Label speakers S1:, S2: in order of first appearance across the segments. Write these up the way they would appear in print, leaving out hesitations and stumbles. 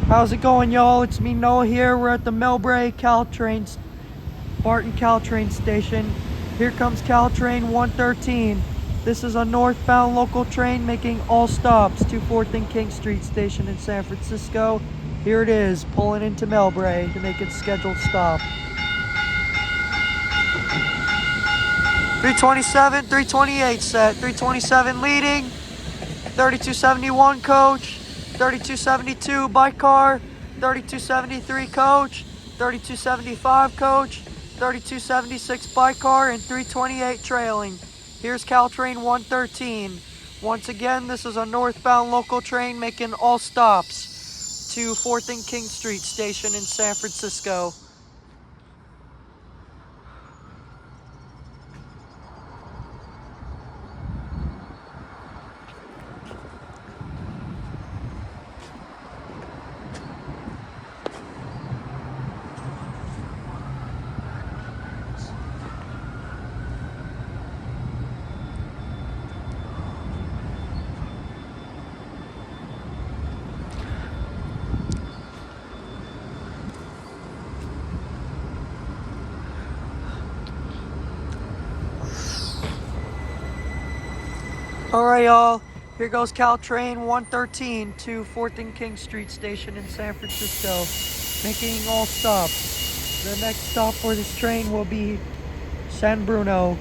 S1: How's it going, y'all? It's me, Noah, here. We're at the Millbrae Barton Caltrain station. Here comes Caltrain 113. This is a northbound local train making all stops to 4th and King Street station in San Francisco. Here it is, pulling into Millbrae to make its scheduled stop. 327, 328 set. 327 leading, 3271 coach, 3272 bike car, 3273 coach, 3275 coach, 3276 bike car, and 328 trailing. Here's Caltrain 113. Once again, this is a northbound local train making all stops to 4th and King Street station in San Francisco. Alright, y'all, here goes Caltrain 113 to 4th and King Street station in San Francisco, making all stops. The next stop for this train will be San Bruno.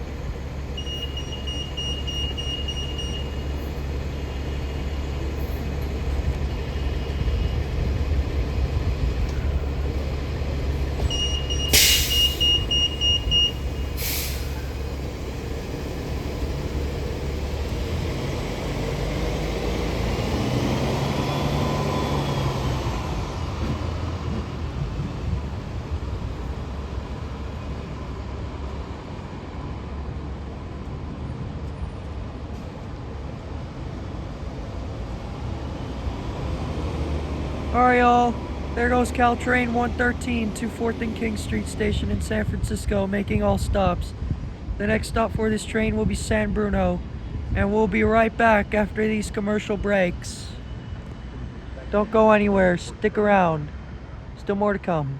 S1: Alright, y'all, there goes Caltrain 113 to 4th and King Street station in San Francisco, making all stops. The next stop for this train will be San Bruno, and we'll be right back after these commercial breaks. Don't go anywhere, stick around. Still more to come.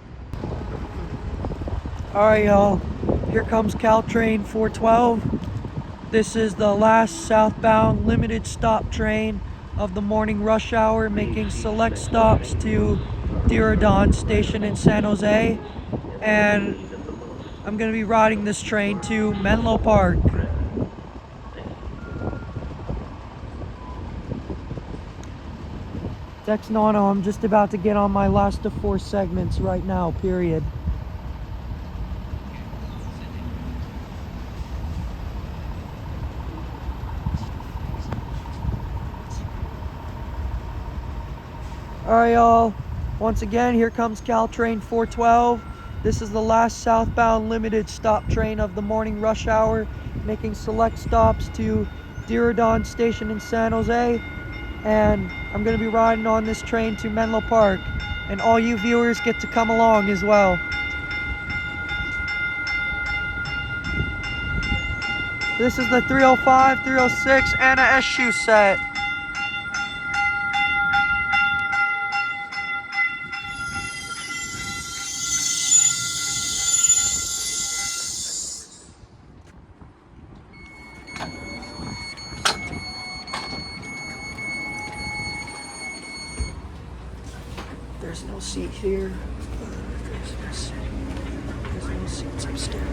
S1: Alright, y'all, here comes Caltrain 412. This is the last southbound limited stop train of the morning rush hour, making select stops to Diridon station in San Jose, and I'm going to be riding this train to Menlo Park. Dexnano, I'm just about to get on my last of 4 segments right now, period. Alright, y'all, once again, here comes Caltrain 412. This is the last southbound limited stop train of the morning rush hour, making select stops to Diridon station in San Jose, and I'm going to be riding on this train to Menlo Park, and all you viewers get to come along as well. This is the 305, 306, and a S-shoe set. There's no seat here. There's no seats upstairs.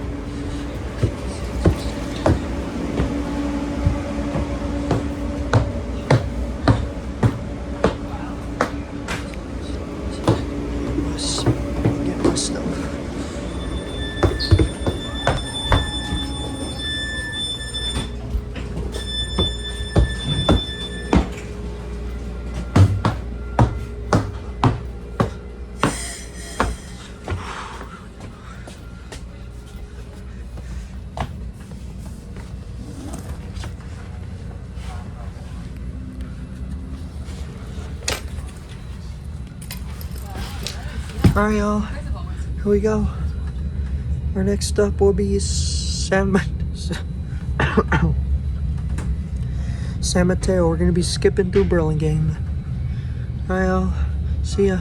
S1: Get my stuff. Alright, y'all, here we go. Our next stop will be San Mateo. We're gonna be skipping through Burlingame. Alright, y'all, see ya.